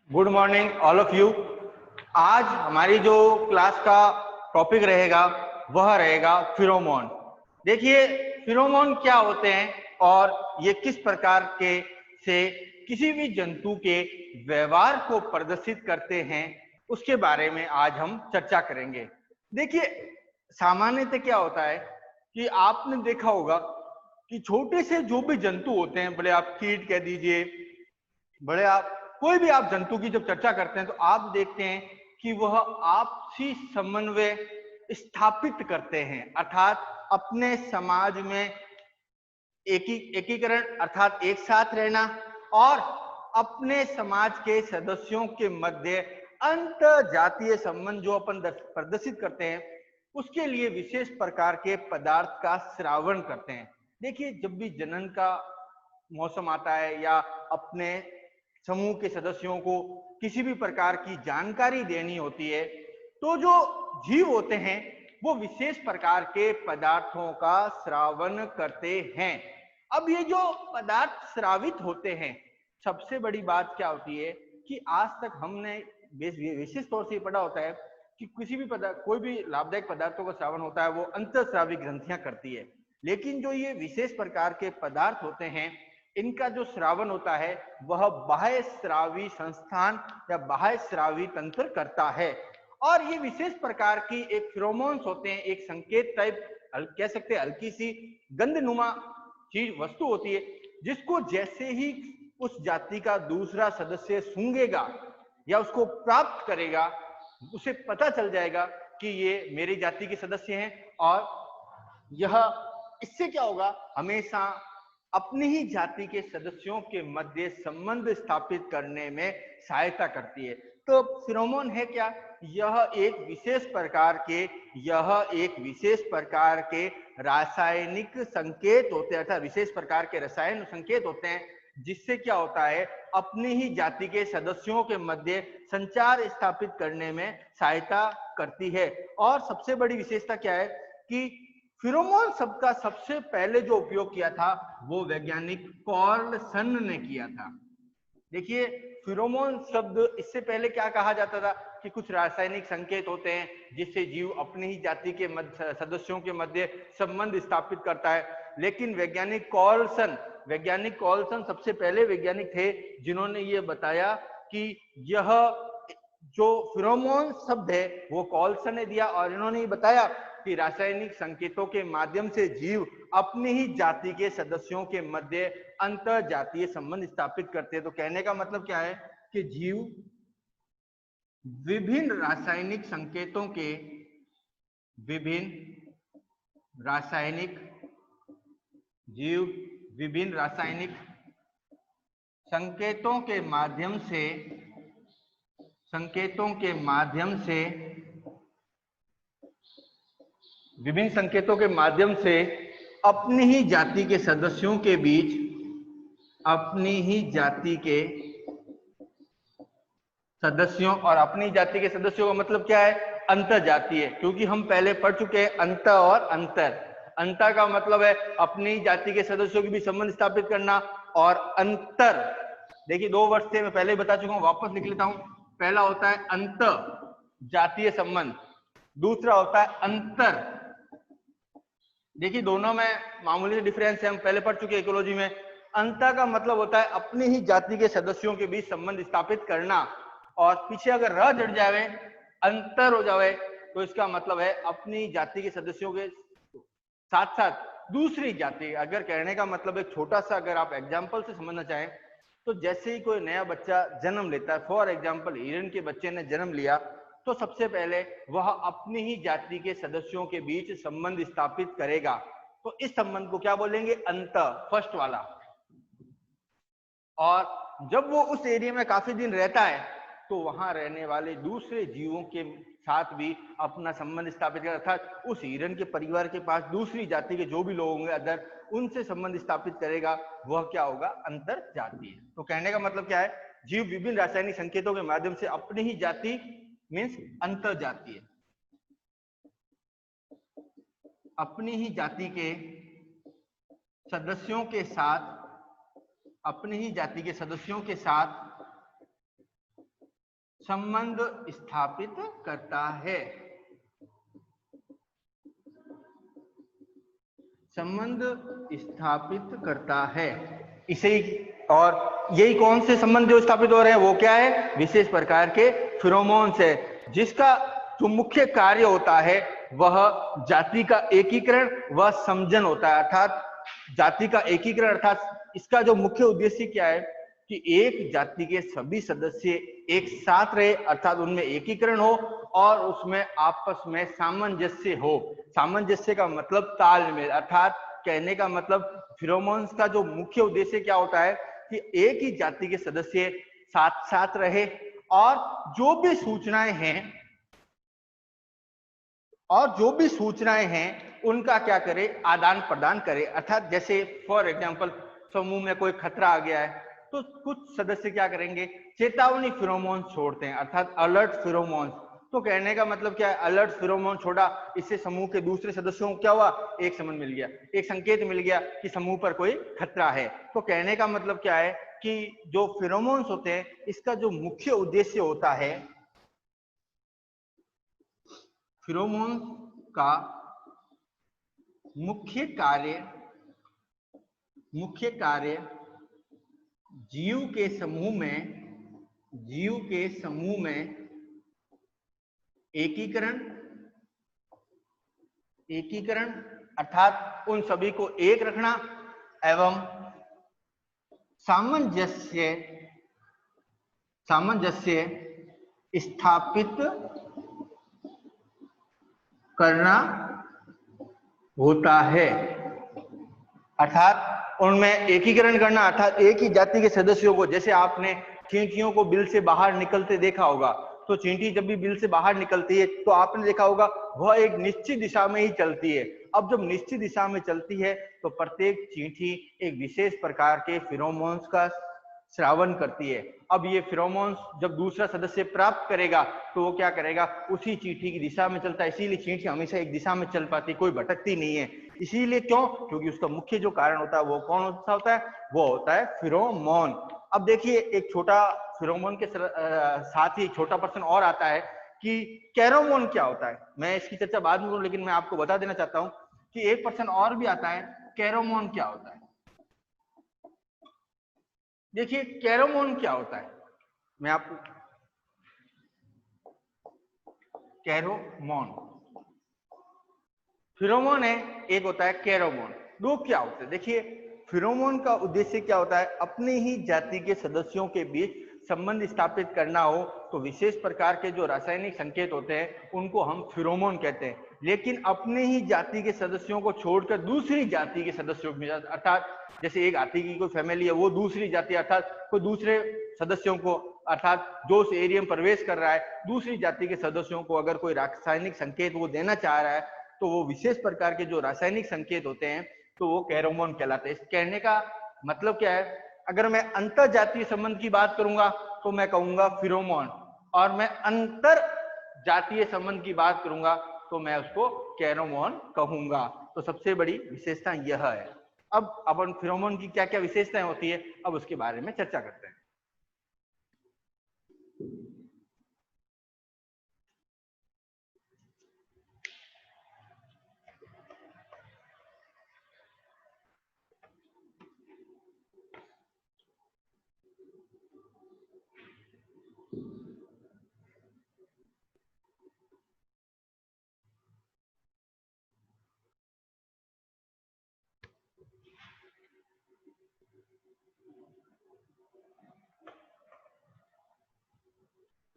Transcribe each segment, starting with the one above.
Good morning all of you. आज हमारी जो क्लास का टॉपिक रहेगा वह रहेगा फिरोमोन। देखिए फिरोमोन क्या होते हैं और ये किस प्रकार के से किसी भी जंतु के व्यवहार को प्रदर्शित करते हैं उसके बारे में आज हम चर्चा करेंगे। देखिए सामान्यतः क्या होता है कि आपने देखा होगा कि छोटे से जो भी जंतु होते हैं, भले आप कीट कह दीजिए, बड़े आप कोई भी आप जंतु की जब चर्चा करते हैं तो आप देखते हैं कि वह आपसी समन्वय स्थापित करते हैं, अर्थात अपने समाज में एकीकरण अर्थात एक साथ रहना और अपने समाज के सदस्यों के मध्य अंत जातीय संबंध जो अपन प्रदर्शित करते हैं उसके लिए विशेष प्रकार के पदार्थ का श्रावण करते हैं। देखिए जब भी जनन का मौसम आता है या अपने समूह के सदस्यों को किसी भी प्रकार की जानकारी देनी होती है तो जो जीव होते हैं वो विशेष प्रकार के पदार्थों का श्रावण करते हैं। अब ये जो पदार्थ श्रावित होते हैं, सबसे बड़ी बात क्या होती है कि आज तक हमने विशेष तौर से पढ़ा होता है कि किसी भी पदार्थ कोई भी लाभदायक पदार्थों का श्रावण होता है वो अंतःस्रावी ग्रंथियां करती है, लेकिन जो ये विशेष प्रकार के पदार्थ होते हैं इनका जो श्रावण होता है वह बाह्य श्रावी संस्थान या बाह्य श्रावी तंत्र करता है। और ये विशेष प्रकार की एक फिरोमोन्स होते हैं, एक संकेत टाइप कह सकते हैं, हल्की सी गंधनुमा चीज वस्तु होती है जिसको जैसे ही उस जाति का दूसरा सदस्य सूंघेगा या उसको प्राप्त करेगा उसे पता चल जाएगा कि ये मेरी जाति के सदस्य हैं। और यह इससे क्या होगा, हमेशा अपनी ही जाति के सदस्यों के मध्य संबंध स्थापित करने में सहायता करती है। तो फिरोमोन है क्या, यह एक विशेष प्रकार के रासायनिक संकेत होते हैं, अर्थात विशेष प्रकार के रसायन संकेत होते हैं जिससे क्या होता है अपनी ही जाति के सदस्यों के मध्य संचार स्थापित करने में सहायता करती है। और सबसे बड़ी विशेषता क्या है कि फिरोमोन शब्द का सबसे पहले जो उपयोग किया था वो वैज्ञानिक कार्लसन ने किया था। देखिए फिरोमोन शब्द इससे पहले क्या कहा जाता था कि कुछ रासायनिक संकेत होते हैं जिससे जीव अपनी ही जाति के सदस्यों के मध्य संबंध स्थापित करता है, लेकिन वैज्ञानिक कार्लसन सबसे पहले वैज्ञानिक थे जिन्होंने ये बताया कि यह जो फिरोमोन शब्द है वो कार्लसन ने दिया और इन्होंने ये बताया कि रासायनिक संकेतों के माध्यम से जीव अपनी ही जाति के सदस्यों के मध्य अंतर जातीय संबंध स्थापित करते हैं। तो कहने का मतलब क्या है कि जीव विभिन्न रासायनिक संकेतों के माध्यम से अपनी ही जाति के सदस्यों के बीच अपनी ही जाति के सदस्यों और अपनी जाति के सदस्यों का मतलब क्या है, अंतर जातीय, क्योंकि हम पहले पढ़ चुके हैं अंतर और अंतर का मतलब है अपनी जाति के सदस्यों के बीच संबंध स्थापित करना। और अंतर देखिए दो वर्ड थे, मैं पहले ही बता चुका हूं, वापस लिख लेता हूं। पहला होता है अंतर जातीय संबंध, दूसरा होता है अंतर। देखिए दोनों में मामूली डिफरेंस है, हम पहले पढ़ चुके हैं इकोलॉजी में। अंतर का मतलब होता है अपनी ही जाति के सदस्यों के बीच संबंध स्थापित करना, और पीछे अगर र जड़ जावे अंतर हो जावे तो इसका मतलब है अपनी जाति के सदस्यों के साथ साथ दूसरी जाति। अगर कहने का मतलब एक छोटा सा अगर आप एग्जाम्पल से समझना चाहें तो जैसे ही कोई नया बच्चा जन्म लेता है, फॉर एग्जाम्पल हिरण के बच्चे ने जन्म लिया, तो सबसे पहले वह अपनी ही जाति के सदस्यों के बीच संबंध स्थापित करेगा। तो इस संबंध को क्या बोलेंगे, अंतर, फर्स्ट वाला। और जब वो उस एरिया में काफी दिन रहता है तो वहां रहने वाले दूसरे जीवों के साथ भी अपना संबंध स्थापित कर, अर्थात उस हिरण के परिवार के पास दूसरी जाति के जो भी लोग होंगे अदर, उनसे संबंध स्थापित करेगा, वह क्या होगा, अंतर जातीय। तो कहने का मतलब क्या है, जीव विभिन्न रासायनिक संकेतों के माध्यम से अपनी ही जाति मीन्स अंतर जातीय, अपनी ही जाति के सदस्यों के साथ संबंध स्थापित करता है, संबंध स्थापित करता है। इसे और यही कौन से संबंध जो स्थापित हो रहे हैं वो क्या है, विशेष प्रकार के फिरोमोन से, जिसका जो मुख्य कार्य होता है वह जाति का एकीकरण व समझन होता है। अर्थात जाति का एकीकरण अर्थात इसका जो मुख्य उद्देश्य क्या है कि एक जाति के सभी सदस्य एक साथ रहे, अर्थात उनमें एकीकरण हो और उसमें आपस में सामंजस्य हो। सामंजस्य का मतलब तालमेल, अर्थात कहने का मतलब फिरोमोन्स का जो मुख्य उद्देश्य क्या होता है कि एक ही जाति के सदस्य साथ साथ रहे और जो भी सूचनाएं हैं उनका क्या करे, आदान प्रदान करे। अर्थात जैसे फॉर एग्जांपल समूह में कोई खतरा आ गया है तो कुछ सदस्य क्या करेंगे, चेतावनी फिरोमोन छोड़ते हैं, अर्थात अलर्ट फिरोमोन। तो कहने का मतलब क्या है, अलर्ट फिरोमोन छोड़ा, इससे समूह के दूसरे सदस्यों को क्या हुआ, एक समझ मिल गया, एक संकेत मिल गया कि समूह पर कोई खतरा है। तो कहने का मतलब क्या है कि जो फिरोमोन्स होते हैं इसका जो मुख्य उद्देश्य होता है, फिरोमोन का मुख्य कार्य जीव के समूह में एकीकरण अर्थात उन सभी को एक रखना एवं सामंजस्य स्थापित करना होता है। अर्थात उनमें एकीकरण करना, अर्थात एक ही जाति के सदस्यों को, जैसे आपने चींटियों को बिल से बाहर निकलते देखा होगा, तो चींटी जब भी बिल से बाहर निकलती है तो आपने देखा होगा वह एक निश्चित दिशा में ही चलती है। अब जब निश्चित दिशा में चलती है तो प्रत्येक चींटी एक विशेष प्रकार के फिरोमोन्स का श्रावण करती है। अब ये फिरोमोन्स जब दूसरा सदस्य प्राप्त करेगा तो वो क्या करेगा, उसी चींटी की दिशा में चलता है। इसीलिए चींटी हमेशा एक दिशा में चल पाती, कोई भटकती नहीं है। इसीलिए क्यों, क्योंकि उसका मुख्य जो कारण होता है वो कौन सा होता है, वो होता है फिरोमोन। अब देखिए एक छोटा फिरोमोन के साथ ही एक छोटा प्रश्न और आता है कि कैरोमोन क्या होता है। मैं इसकी चर्चा बाद में करूं, लेकिन मैं आपको बता देना चाहता हूं कि एक प्रश्न और भी आता है, कैरोमोन क्या होता है। देखिए कैरोमोन क्या होता है, मैं आपको कैरोमोन, फिरोमोन है, एक होता है कैरोमोन। दो क्या होते हैं, देखिए फिरोमोन का उद्देश्य क्या होता है, अपने ही जाति के सदस्यों के बीच संबंध स्थापित करना हो तो विशेष प्रकार के जो रासायनिक संकेत होते हैं उनको हम फिरोमोन कहते हैं। लेकिन अपने ही जाति के सदस्यों को छोड़कर दूसरी जाति के सदस्यों में, अर्थात जैसे एक हाथी की कोई फैमिली है, वो दूसरी जाति अर्थात कोई दूसरे सदस्यों को, अर्थात जो उस एरिया में प्रवेश कर रहा है, दूसरी जाति के सदस्यों को अगर कोई रासायनिक संकेत वो देना चाह रहा है तो वो विशेष प्रकार के जो रासायनिक संकेत होते हैं तो वो कैरोमोन कहलाते हैं। इस कहने का मतलब क्या है, अगर मैं अंतर जातीय संबंध की बात करूंगा तो मैं कहूंगा फिरोमोन, और मैं अंतर जातीय संबंध की बात करूंगा तो मैं उसको कैरोमोन कहूंगा। तो सबसे बड़ी विशेषता यह है। अब अपन फिरोमोन की क्या क्या विशेषताएं होती है, अब उसके बारे में चर्चा करते हैं।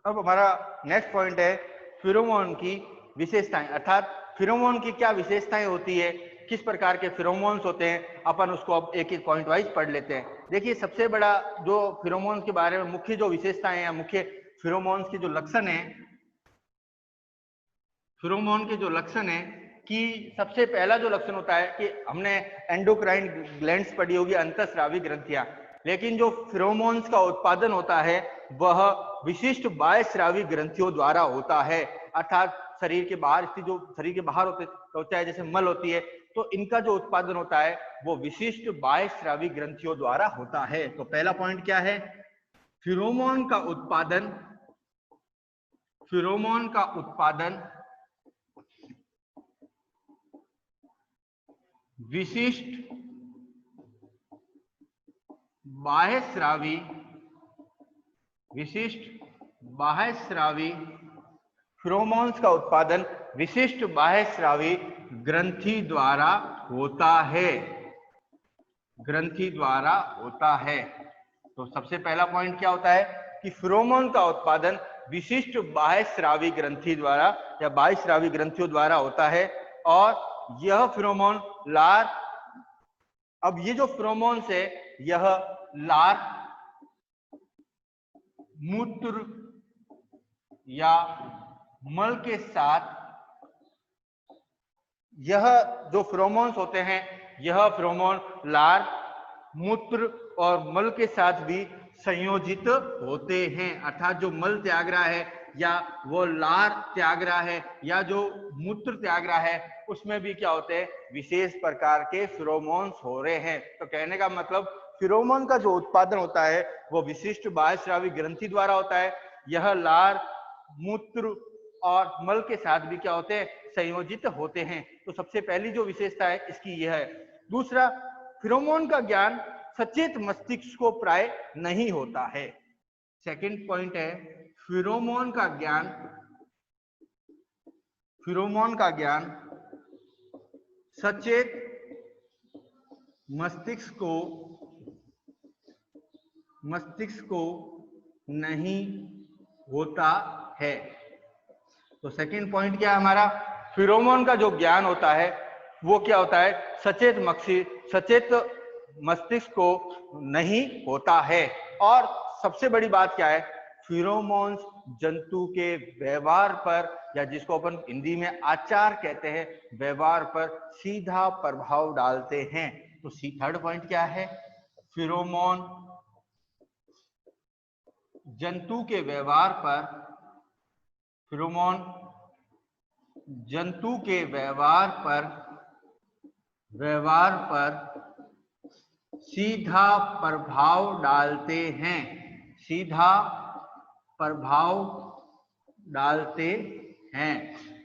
अब हमारा नेक्स्ट पॉइंट है फिरोमोन की विशेषताएं, अर्थात फिरोमोन की क्या विशेषताएं होती है, किस प्रकार के फिरोमोन्स होते हैं, अपन उसको अब एक एक पॉइंट वाइज पढ़ लेते हैं। देखिए सबसे बड़ा जो फिरोमोन्स के बारे में मुख्य जो विशेषताएं हैं, मुख्य फिरोमोन्स के जो लक्षण है, फिरोमोन के जो लक्षण है कि सबसे पहला जो लक्षण होता है कि हमने एंडोक्राइन ग्लैंड्स पढ़ी होगी, अंतःस्रावी ग्रंथियां, लेकिन जो फिरोमोन्स का उत्पादन होता है वह विशिष्ट बाह्यस्रावी ग्रंथियों द्वारा होता है। अर्थात शरीर के बाहर स्थित, जो शरीर के बाहर होता है जैसे मल होती है, तो इनका जो उत्पादन होता है वो विशिष्ट बाह्यस्रावी ग्रंथियों द्वारा होता है। तो पहला पॉइंट क्या है, फिरोमोन का उत्पादन फिरोमोन का उत्पादन विशिष्ट बाह्यस्रावी फिरोमोन्स का उत्पादन विशिष्ट बाह्यस्रावी ग्रंथि द्वारा होता है, तो सबसे पहला पॉइंट क्या होता है कि फिरोमोन का उत्पादन विशिष्ट बाह्यस्रावी ग्रंथि द्वारा या बाह्यस्रावी ग्रंथियों द्वारा होता है। और यह फिरोमोन लार, अब ये जो फिरोमोन्स है यह लार, मूत्र या मल के साथ, यह जो फिरोमोन्स होते हैं यह फिरोमोन लार, मूत्र और मल के साथ भी संयोजित होते हैं। अर्थात जो मल त्याग रहा है या वो लार त्याग रहा है या जो मूत्र त्याग रहा है उसमें भी क्या होते हैं, विशेष प्रकार के फिरोमोन्स हो रहे हैं। तो कहने का मतलब फिरोमोन का जो उत्पादन होता है वो विशिष्ट बाह्यस्रावी ग्रंथि द्वारा होता है। यह लार, मूत्र और मल के साथ भी क्या होते हैं, संयोजित होते हैं। तो सबसे पहली जो विशेषता है इसकी यह है। दूसरा, फिरोमोन का ज्ञान सचेत मस्तिष्क को प्राय नहीं होता है। सेकंड पॉइंट है, फिरोमोन का ज्ञान सचेत मस्तिष्क को नहीं होता है। तो सेकंड पॉइंट क्या है हमारा, फिरोमोन का जो ज्ञान होता है वो क्या होता है, सचेत मस्तिष्क को नहीं होता है। और सबसे बड़ी बात क्या है, फिरोमोन्स जंतु के व्यवहार पर, या जिसको अपन हिंदी में आचार कहते हैं, व्यवहार पर सीधा प्रभाव डालते हैं। तो थर्ड पॉइंट क्या है, फिरोमोन जंतु के व्यवहार पर सीधा प्रभाव डालते हैं।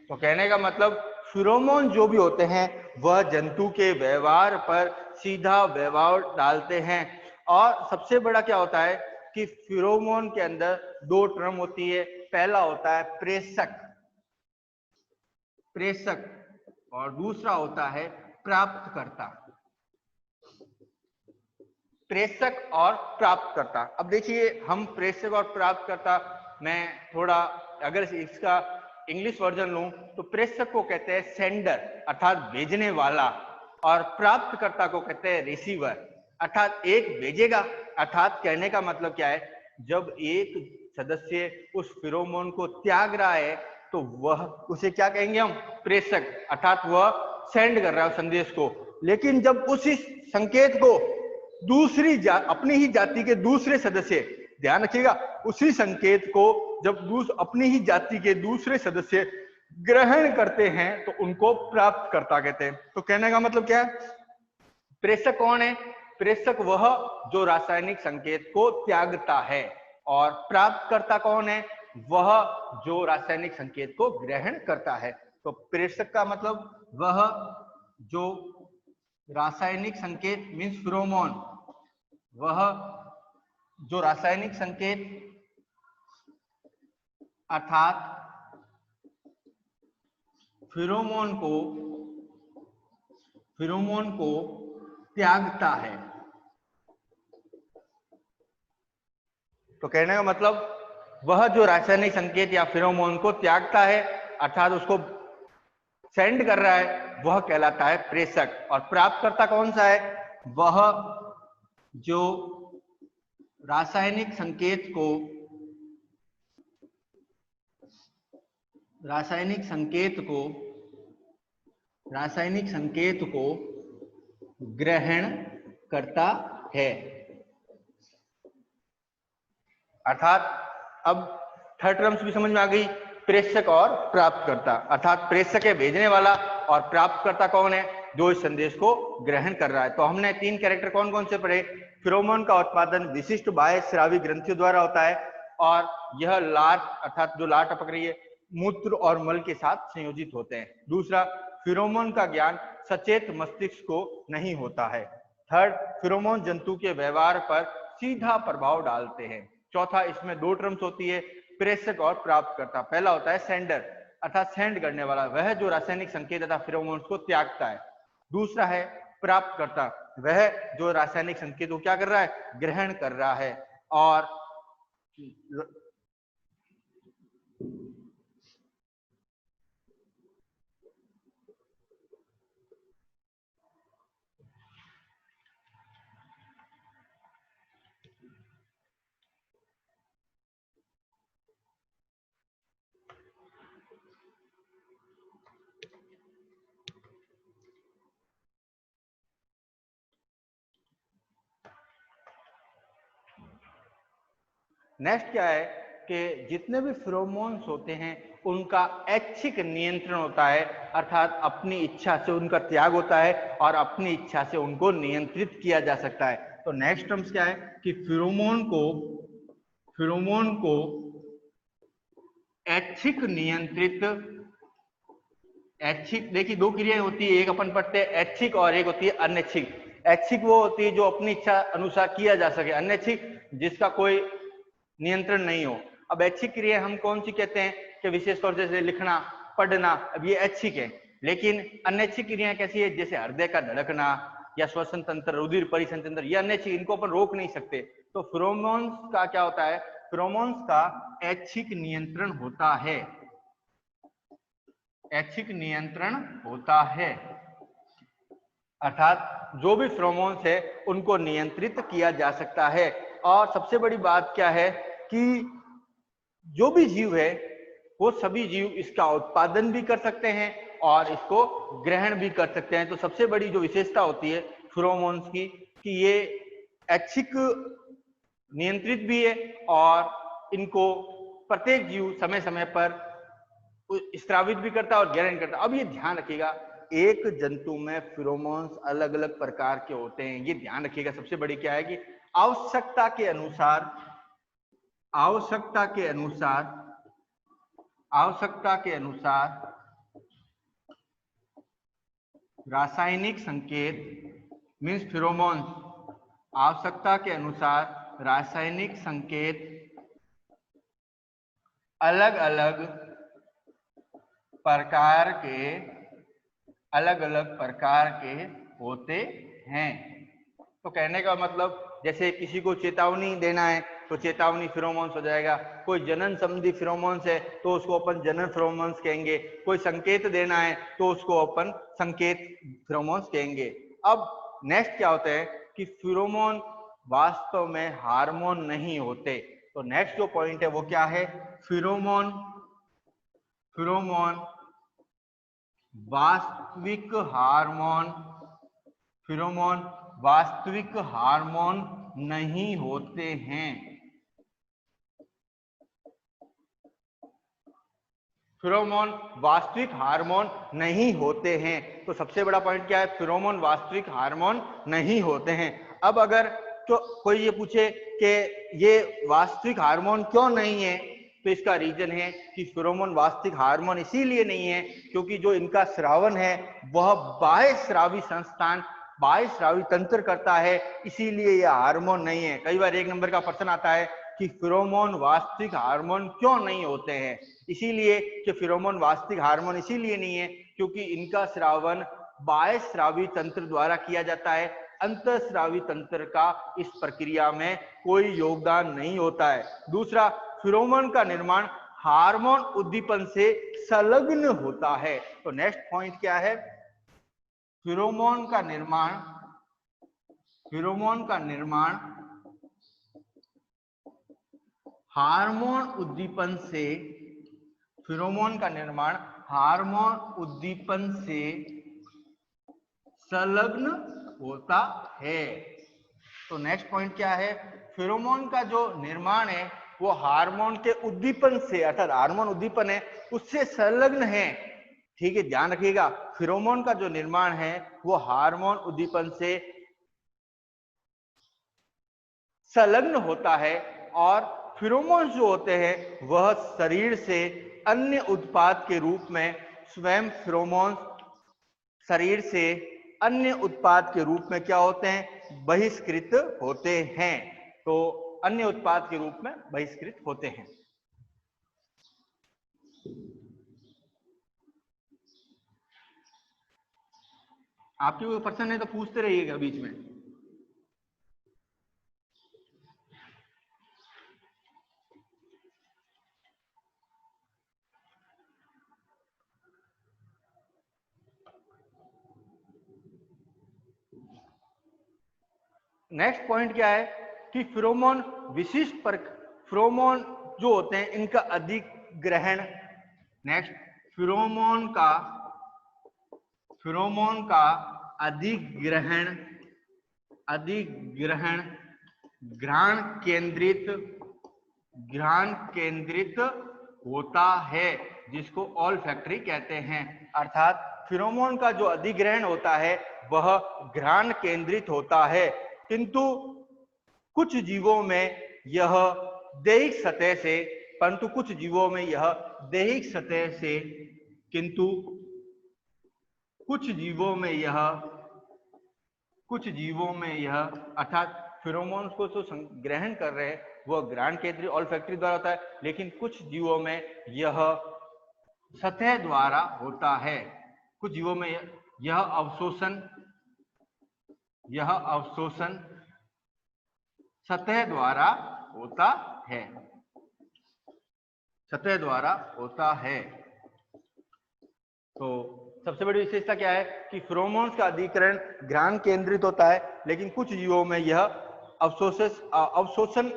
तो कहने का मतलब फिरोमोन जो भी होते हैं वह जंतु के व्यवहार पर सीधा व्यवहार डालते हैं। और सबसे बड़ा क्या होता है कि फिरोमोन के अंदर दो टर्म होती है। पहला होता है प्रेषक और दूसरा होता है प्राप्तकर्ता। प्रेषक और प्राप्तकर्ता, अब देखिए हम प्रेषक और प्राप्तकर्ता, मैं थोड़ा अगर इसका इंग्लिश वर्जन लूं तो प्रेषक को कहते हैं सेंडर अर्थात भेजने वाला, और प्राप्तकर्ता को कहते हैं रिसीवर अर्थात एक भेजेगा। अर्थात कहने का मतलब क्या है, जब एक सदस्य उस फिरोमोन को त्याग रहा है तो वह उसे क्या कहेंगे हम, प्रेषक, अर्थात वह सेंड कर रहा है संदेश को। लेकिन जब उसी संकेत को अपनी ही जाति के दूसरे सदस्य, ध्यान रखिएगा, उसी संकेत को जब अपनी ही जाति के दूसरे सदस्य ग्रहण करते हैं तो उनको प्राप्तकर्ता कहते हैं। तो कहने का मतलब क्या है, प्रेषक कौन है, प्रेषक वह जो रासायनिक संकेत को त्यागता है, और प्राप्तकर्ता कौन है, वह जो रासायनिक संकेत को ग्रहण करता है। तो प्रेषक का मतलब वह जो रासायनिक संकेत मीन्स फिरोमोन, वह जो रासायनिक संकेत अर्थात फिरोमोन को त्यागता है। तो कहने का मतलब वह जो रासायनिक संकेत या फिरोमोन को त्यागता है अर्थात उसको सेंड कर रहा है, वह कहलाता है प्रेषक। और प्राप्तकर्ता कौन सा है, वह जो रासायनिक संकेत को ग्रहण करता है। अर्थात अब थर्ड टर्म्स भी समझ में आ गई, प्रेषक और प्राप्तकर्ता। अर्थात प्रेषक है भेजने वाला और प्राप्तकर्ता कौन है, जो इस संदेश को ग्रहण कर रहा है। तो हमने तीन कैरेक्टर कौन कौन से पढ़े, फिरोमोन का उत्पादन विशिष्ट बाह्य स्रावी ग्रंथियों द्वारा होता है, और यह लार अर्थात जो लार टपक रही है मूत्र और मल के साथ संयोजित होते हैं। दूसरा, फिरोमोन का ज्ञान सचेत मस्तिष्क को नहीं होता है। थर्ड, फिरोमोन जंतु के व्यवहार पर सीधा प्रभाव डालते हैं। चौथा, इसमें दो टर्म्स होती है, प्रेषक और प्राप्तकर्ता। पहला होता है सेंडर अर्थात सेंड करने वाला, वह जो रासायनिक संकेत तथा फिरोमोन्स को त्यागता है। दूसरा है प्राप्तकर्ता, वह जो रासायनिक संकेत को क्या कर रहा है, ग्रहण कर रहा है। और नेक्स्ट क्या है कि जितने भी फिरोमोन्स होते हैं उनका ऐच्छिक नियंत्रण होता है, अर्थात अपनी इच्छा से उनका त्याग होता है और अपनी इच्छा से उनको नियंत्रित किया जा सकता है। तो नेक्स्ट टर्म्स क्या है कि फिरोमोन को ऐच्छिक नियंत्रित, ऐच्छिक देखिए दो क्रियाएं होती है, एक अपन पढ़ते हैं ऐच्छिक और एक होती है अनैच्छिक। ऐच्छिक वो होती है जो अपनी इच्छा अनुसार किया जा सके, अनैच्छिक जिसका कोई नियंत्रण नहीं हो। अब ऐच्छिक क्रिया हम कौन सी कहते हैं कि विशेष तौर से लिखना, पढ़ना, अब ये ऐच्छिक है। लेकिन अनैच्छिक क्रियाएं कैसी है, जैसे हृदय का धड़कना या श्वसन तंत्र, रुधिर परिसंचरण, ये अनैच्छिक, इनको अपन रोक नहीं सकते। तो फिरोमोन्स का क्या होता है, फिरोमोन्स का ऐच्छिक नियंत्रण होता है, ऐच्छिक नियंत्रण होता है, अर्थात जो भी फिरोमोन्स है उनको नियंत्रित किया जा सकता है। और सबसे बड़ी बात क्या है कि जो भी जीव है वो सभी जीव इसका उत्पादन भी कर सकते हैं और इसको ग्रहण भी कर सकते हैं। तो सबसे बड़ी जो विशेषता होती है फिरोमोन्स की कि ये ऐच्छिक नियंत्रित भी है और इनको प्रत्येक जीव समय समय पर स्रावित भी करता है और ग्रहण करता है। अब ये ध्यान रखिएगा, एक जंतु में फिरोमोन्स अलग अलग प्रकार के होते हैं, ये ध्यान रखिएगा। सबसे बड़ी क्या है कि आवश्यकता के अनुसार रासायनिक संकेत मीन्स फिरोमोन्स, आवश्यकता के अनुसार रासायनिक संकेत अलग अलग प्रकार के होते हैं। तो कहने का मतलब जैसे किसी को चेतावनी देना है तो चेतावनी फिरोमोन्स हो जाएगा, कोई जनन संबंधी फिरोमोन्स है तो उसको अपन जनन फिरोमोन्स कहेंगे, कोई संकेत देना है तो उसको अपन संकेत फिरोमोन्स कहेंगे। अब नेक्स्ट क्या होता है कि फिरोमोन वास्तव में हार्मोन नहीं होते। तो नेक्स्ट जो पॉइंट है वो क्या है, फिरोमोन वास्तविक हार्मोन नहीं होते हैं। फिरोमोन वास्तविक हार्मोन नहीं होते हैं। तो सबसे बड़ा पॉइंट क्या है, फिरोमोन वास्तविक हार्मोन नहीं होते हैं। अब अगर तो कोई ये पूछे कि ये वास्तविक हार्मोन क्यों नहीं है, तो इसका रीजन है कि फिरोमोन वास्तविक हार्मोन इसीलिए नहीं है क्योंकि जो इनका स्रावन है वह बाह्य स्रावी संस्थान, बाह्य स्रावी तंत्र करता है, इसीलिए यह हार्मोन नहीं है। कई बार एक नंबर का प्रश्न आता है कि फिरोमोन वास्तविक हार्मोन क्यों नहीं होते हैं, इसीलिए कि फिरोमोन वास्तविक हार्मोन इसीलिए नहीं है क्योंकि इनका स्रावन बाह्य स्रावी तंत्र द्वारा किया जाता है, अंतःस्रावी तंत्र का इस प्रक्रिया में कोई योगदान नहीं होता है। दूसरा, फिरोमोन का निर्माण हार्मोन उद्दीपन से संलग्न होता है। तो नेक्स्ट पॉइंट क्या है, फिरोमोन का निर्माण हार्मोन उद्दीपन से, फिरोमोन का निर्माण हार्मोन उद्दीपन से संलग्न होता है। तो नेक्स्ट पॉइंट क्या है, फिरोमोन का जो निर्माण है वो हार्मोन के उद्दीपन से, अर्थात हार्मोन उद्दीपन है उससे संलग्न है। ठीक है, ध्यान रखिएगा, फिरोमोन का जो निर्माण है वो हार्मोन उद्दीपन से संलग्न होता है और फिरोमोन्स जो होते हैं वह शरीर से अन्य उत्पाद के रूप में स्वयं फिरोमोन्स शरीर से अन्य उत्पाद के रूप में क्या होते हैं, बहिष्कृत होते हैं। तो अन्य उत्पाद के रूप में बहिष्कृत होते हैं। आपके कोई प्रश्न है तो पूछते रहिएगा बीच में। नेक्स्ट पॉइंट क्या है कि फिरोमोन विशिष्ट पर फिरोमोन जो होते हैं इनका अधिग्रहण। नेक्स्ट, फिरोमोन का अधिग्रहण घ्राण केंद्रित होता है, जिसको ऑल्फैक्टरी कहते हैं। अर्थात फिरोमोन का जो अधिग्रहण होता है वह घ्राण केंद्रित होता है, किंतु कुछ जीवों में यह दैहिक सतह से परंतु कुछ जीवों में यह दैहिक सतह से किंतु कुछ जीवों में यह अर्थात फिरोमोन्स को जो ग्रहण कर रहे हैं वह घ्राण केंद्रित ऑल्फैक्टरी द्वारा होता है, लेकिन कुछ जीवों में यह सतह द्वारा होता है। कुछ जीवों में यह अवशोषण सतह द्वारा होता है। तो सबसे बड़ी विशेषता क्या है कि फिरोमोन्स का अधिकरण घ्राण केंद्रित होता है, लेकिन कुछ जीवों में यह अवशोषण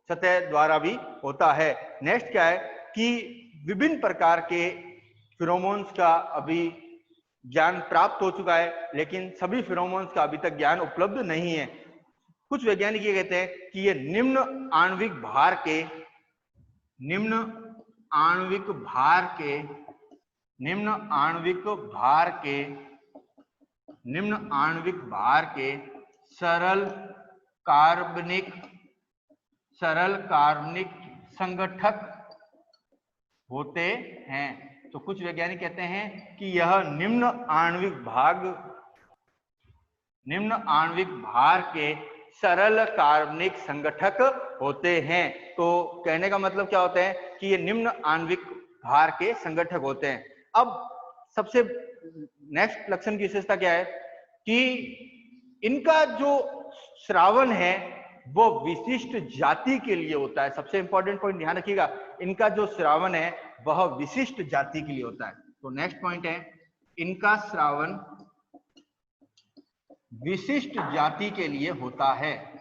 सतह द्वारा भी होता है। नेक्स्ट क्या है कि विभिन्न प्रकार के फिरोमोन्स का अभी ज्ञान प्राप्त हो चुका है, लेकिन सभी फिरोमोन्स का अभी तक ज्ञान उपलब्ध नहीं है। कुछ वैज्ञानिक ये कहते हैं कि ये निम्न आणविक भार के सरल कार्बनिक संगठक होते हैं। तो कुछ वैज्ञानिक कहते हैं कि यह निम्न आणविक भार के सरल कार्बनिक संगठक होते हैं। तो कहने का मतलब क्या होता है कि ये निम्न आणविक भार के संगठक होते हैं। अब सबसे नेक्स्ट लक्षण की विशेषता क्या है कि इनका जो श्रावण है वो विशिष्ट जाति के लिए होता है। सबसे इंपॉर्टेंट पॉइंट ध्यान रखिएगा, इनका जो श्रावण है वह विशिष्ट जाति के लिए होता है। तो नेक्स्ट पॉइंट है, इनका श्रावण विशिष्ट जाति के लिए होता है।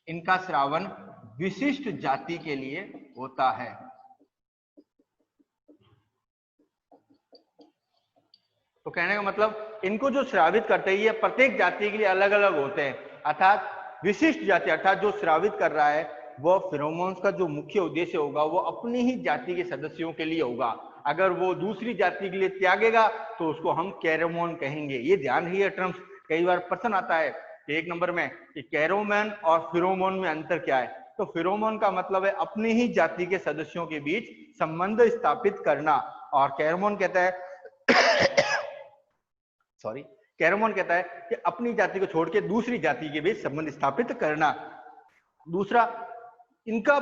इनका श्रावण विशिष्ट जाति के लिए होता है। तो कहने का मतलब इनको जो श्रावित करते हैं ये प्रत्येक जाति के लिए अलग अलग होते हैं। अर्थात विशिष्ट जाति अर्थात जो श्रावित कर रहा है वो फिरोमोन्स का जो मुख्य उद्देश्य होगा वो अपनी ही जाति के सदस्यों के लिए होगा। अगर वो दूसरी जाति के लिए त्यागेगा तो उसको हम कैरोमोन कहेंगे। ये ध्यान रखिए टर्म्स, कई बार प्रश्न आता है एक नंबर में कि कैरोमोन और फिरोमोन में अंतर क्या है। तो फिरोमोन का मतलब है अपनी ही जाति के सदस्यों के बीच संबंध स्थापित करना, और कैरोमोन कहता है कैरोमोन कहता है कि अपनी जाति को छोड़ के दूसरी जाति के बीच संबंध स्थापित करना। दूसरा, इनका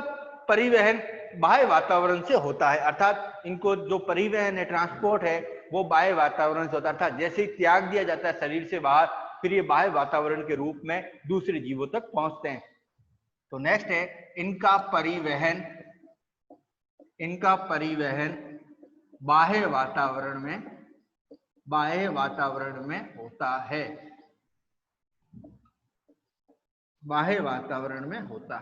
परिवहन बाह्य वातावरण से होता है। अर्थात इनको जो परिवहन है, ट्रांसपोर्ट है, वो बाह्य वातावरण से होता है। अर्थात जैसे ही त्याग दिया जाता है शरीर से बाहर, फिर ये बाह्य वातावरण के रूप में दूसरे जीवों तक पहुंचते हैं। तो नेक्स्ट है, इनका परिवहन बाह्य वातावरण में होता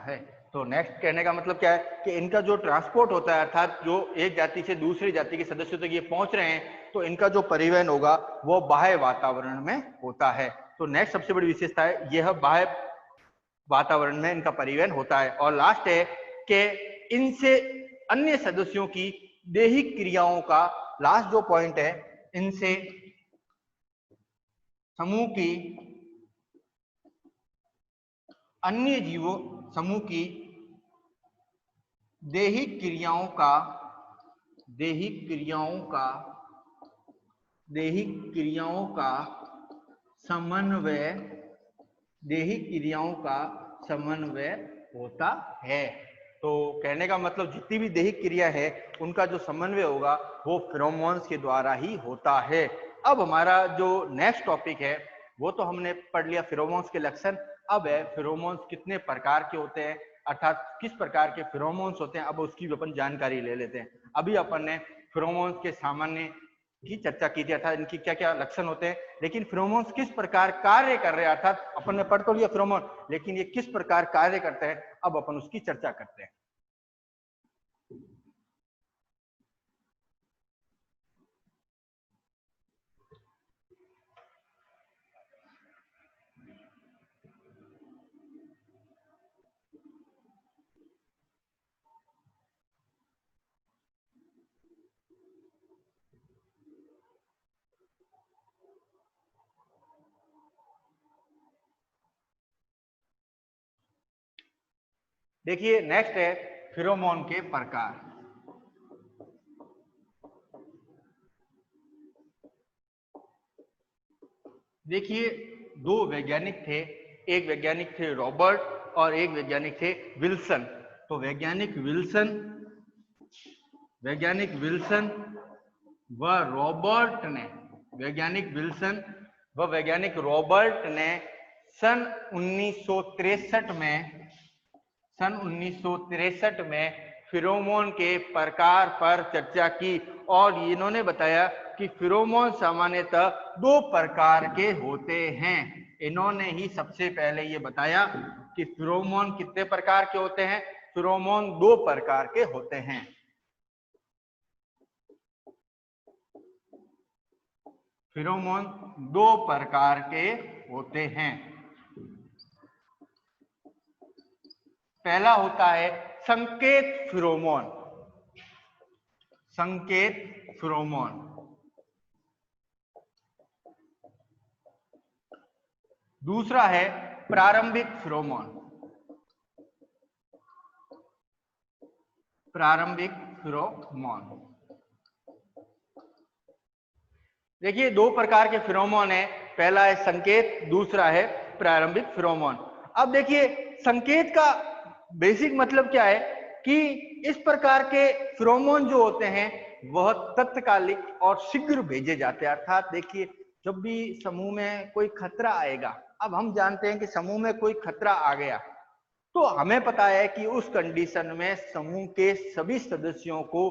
है। तो नेक्स्ट कहने का मतलब क्या है कि इनका जो ट्रांसपोर्ट होता है, अर्थात जो एक जाति से दूसरी जाति के सदस्यों तक ये पहुंच रहे हैं, तो इनका जो परिवहन होगा वो बाह्य वातावरण में होता है। तो नेक्स्ट सबसे बड़ी विशेषता है यह बाह्य वातावरण में इनका परिवहन होता है। और लास्ट है कि इनसे अन्य सदस्यों की दैहिक क्रियाओं का, लास्ट जो पॉइंट है, इनसे समूह की अन्य जीवों समूह की दैहिक क्रियाओं का दैहिक क्रियाओं का समन्वय होता है। तो कहने का मतलब जितनी भी दैहिक क्रिया है उनका जो समन्वय होगा वो फेरोमोन्स के द्वारा ही होता है। अब हमारा जो नेक्स्ट टॉपिक है वो तो हमने पढ़ लिया फेरोमोन्स के लक्षण। अब है फेरोमोन्स कितने प्रकार के होते हैं, अर्थात किस प्रकार के फेरोमोन्स होते हैं, अब उसकी अपन जानकारी ले लेते हैं। अभी अपन ने फेरोमोन्स के सामान्य की चर्चा की थी, अर्थात इनकी क्या क्या लक्षण होते हैं, लेकिन फेरोमोन्स किस प्रकार कार्य कर रहे हैं, अर्थात अपन ने पढ़ तो लिया फेरोमोन, लेकिन ये किस प्रकार कार्य करते हैं, अब अपन उसकी चर्चा करते हैं। देखिए नेक्स्ट है फेरोमोन के प्रकार। देखिए दो वैज्ञानिक थे, एक वैज्ञानिक थे रॉबर्ट और एक वैज्ञानिक थे विल्सन। तो वैज्ञानिक विल्सन व वैज्ञानिक रॉबर्ट ने सन 1963 में फेरोमोन के प्रकार पर चर्चा की और इन्होंने बताया कि फेरोमोन सामान्यतः दो प्रकार के होते हैं। इन्होंने ही सबसे पहले ये बताया कि फेरोमोन कितने प्रकार के होते हैं, फेरोमोन दो प्रकार के होते हैं। फेरोमोन दो प्रकार के होते हैं। पहला होता है संकेत फेरोमोन। दूसरा है प्रारंभिक फेरोमोन। देखिए दो प्रकार के फेरोमोन है, पहला है संकेत, दूसरा है प्रारंभिक फेरोमोन। अब देखिए संकेत का बेसिक मतलब क्या है कि इस प्रकार के फेरोमोन जो होते हैं वह तत्कालिक और शीघ्र भेजे जाते हैं। अर्थात देखिए जब भी समूह में कोई खतरा आएगा, अब हम जानते हैं कि समूह में कोई खतरा आ गया तो हमें पता है कि उस कंडीशन में समूह के सभी सदस्यों को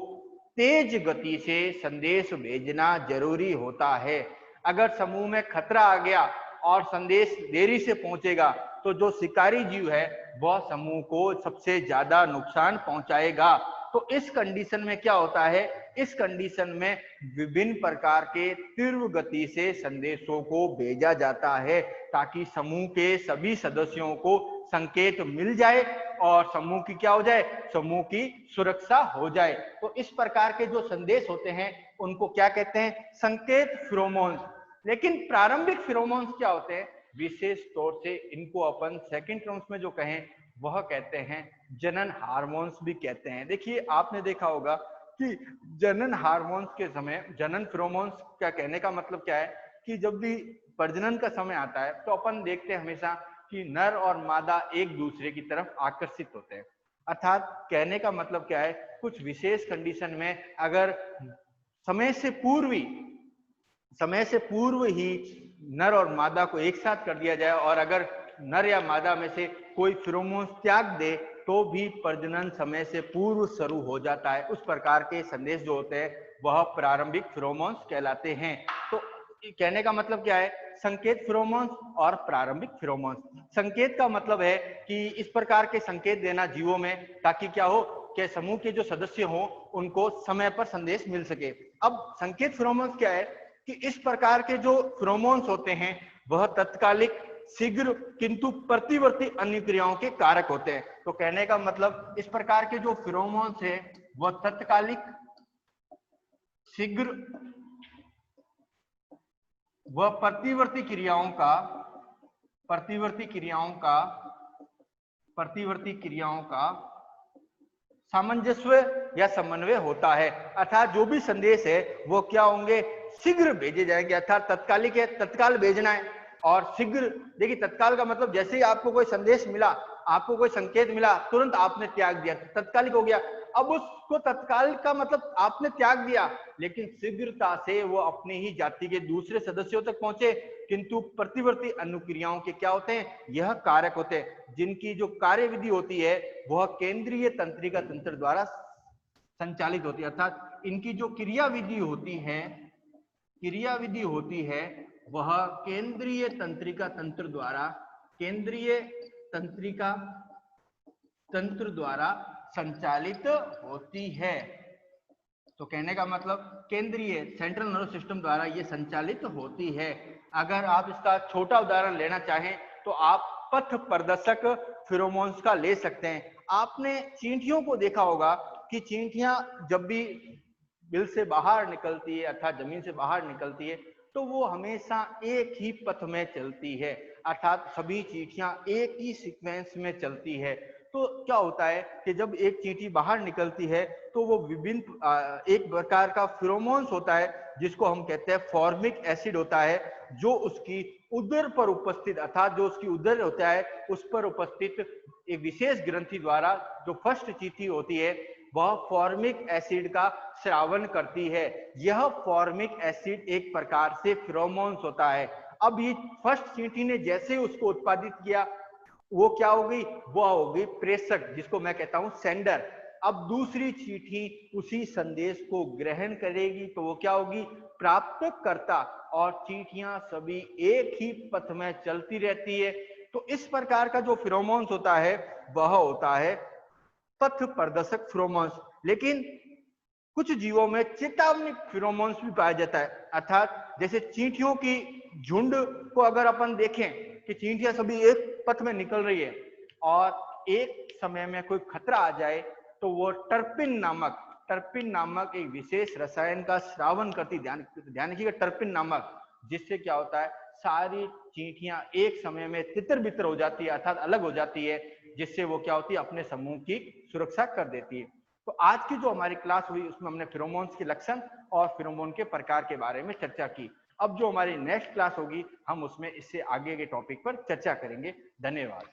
तेज गति से संदेश भेजना जरूरी होता है। अगर समूह में खतरा आ गया और संदेश देरी से पहुंचेगा तो जो शिकारी जीव है वह समूह को सबसे ज्यादा नुकसान पहुंचाएगा। तो इस कंडीशन में क्या होता है, इस कंडीशन में विभिन्न प्रकार के तीव्र गति से संदेशों को भेजा जाता है ताकि समूह के सभी सदस्यों को संकेत मिल जाए और समूह की क्या हो जाए, समूह की सुरक्षा हो जाए। तो इस प्रकार के जो संदेश होते हैं उनको क्या कहते हैं, संकेत फेरोमोन्स। लेकिन प्रारंभिक फेरोमोन्स क्या होते हैं, विशेष तौर से इनको अपन सेकंड टर्म्स में जो कहें वह कहते हैं जनन हार्मोन्स भी कहते हैं। देखिए आपने देखा होगा कि जनन हार्मोन्स के समय, जनन फेरोमोन्स का कहने का मतलब क्या है कि जब भी प्रजनन का समय आता है तो अपन देखते हैं हमेशा कि नर और मादा एक दूसरे की तरफ आकर्षित होते हैं। अर्थात कहने का मतलब क्या है, कुछ विशेष कंडीशन में अगर समय से पूर्व ही नर और मादा को एक साथ कर दिया जाए और अगर नर या मादा में से कोई फेरोमोन त्याग दे तो भी प्रजनन समय से पूर्व शुरू हो जाता है। उस प्रकार के संदेश जो होते हैं वह प्रारंभिक फेरोमोन्स कहलाते हैं। तो कहने का मतलब क्या है, संकेत फेरोमोन्स और प्रारंभिक फेरोमोन्स। संकेत का मतलब है कि इस प्रकार के संकेत देना जीवों में ताकि क्या हो कि समूह के जो सदस्य हो उनको समय पर संदेश मिल सके। अब संकेत फेरोमोन्स क्या है कि इस प्रकार के जो फेरोमोन्स होते हैं वह तत्कालिक, शीघ्र किंतु प्रतिवर्ती अन्य क्रियाओं के कारक होते हैं। तो कहने का मतलब इस प्रकार के जो फेरोमोन्स है वह तत्कालिक, शीघ्र वह प्रतिवर्ती क्रियाओं का सामंजस्य या समन्वय होता है, अर्थात जो भी संदेश है वो क्या होंगे, शीघ्र भेजे जाएंगे, अर्थात तत्कालिक है, तत्काल भेजना है। और शीघ्र, देखिए तत्काल का मतलब जैसे ही आपको कोई संदेश मिला, आपको कोई संकेत मिला, तुरंत आपने त्याग दिया, तत्कालिक हो गया। अब उसको तत्काल का मतलब आपने त्याग दिया, लेकिन शीघ्रता से वो अपनी ही जाति के दूसरे सदस्यों तक पहुंचे। किंतु प्रतिवर्ती अनुक्रियाओं के क्या होते हैं, यह कारक होते हैं, जिनकी जो कार्यविधि होती है वह केंद्रीय तंत्रिका तंत्र द्वारा संचालित होती है, अर्थात इनकी जो क्रियाविधि होती है वह केंद्रीय तंत्रिका तंत्र द्वारा संचालित होती है। तो कहने का मतलब केंद्रीय सेंट्रल नर्वस सिस्टम द्वारा ये संचालित होती है। अगर आप इसका छोटा उदाहरण लेना चाहें तो आप पथ प्रदर्शक फेरोमोन्स का ले सकते हैं। आपने चींटियों को देखा होगा कि चींटियां जब भी बिल से बाहर निकलती है, अर्थात जमीन से बाहर निकलती है, तो वो हमेशा एक ही पथ में चलती है, अर्थात सभी चींटियां एक ही सीक्वेंस में चलती है। तो क्या होता है कि जब एक चींटी बाहर निकलती है तो वो विभिन्न एक प्रकार का फेरोमोन्स होता है जिसको हम कहते हैं फॉर्मिक एसिड होता है, जो उसकी उदर पर उपस्थित, अर्थात जो उसकी उदर होता है उस पर उपस्थित एक विशेष ग्रंथि द्वारा जो फर्स्ट चींटी होती है वह फॉर्मिक एसिड का स्रावन करती है। यह फॉर्मिक एसिड एक प्रकार से फेरोमोन्स होता है। अब ये फर्स्ट चींटी ने जैसे उसको उत्पादित किया, वो क्या होगी, वो होगी प्रेषक, जिसको मैं कहता हूं सेंडर। अब दूसरी चींटी उसी संदेश को ग्रहण करेगी तो वो क्या होगी, प्राप्तकर्ता। और चींटियां सभी एक ही पथ में चलती रहती है। तो इस प्रकार का जो फेरोमोन्स होता है वह होता है पथ प्रदर्शक फेरोमोन्स। लेकिन कुछ जीवों में चेतावनी फेरोमोन्स भी पाया जाता है, अर्थात जैसे चींटियों की झुंड को अगर अपन देखें कि चींटियां सभी एक पथ में निकल रही है और एक समय में कोई खतरा आ जाए तो वो टर्पिन नामक एक विशेष रसायन का स्रावन करती, ध्यान रखिएगा, टर्पिन नामक, जिससे क्या होता है सारी चींटियां एक समय में तितर बितर हो जाती है, अर्थात अलग हो जाती है, जिससे वो क्या होती है अपने समूह की सुरक्षा कर देती है। तो आज की जो हमारी क्लास हुई उसमें हमने फेरोमोन्स के लक्षण और फेरोमोन के प्रकार के बारे में चर्चा की। अब जो हमारी नेक्स्ट क्लास होगी हम उसमें इससे आगे के टॉपिक पर चर्चा करेंगे। धन्यवाद।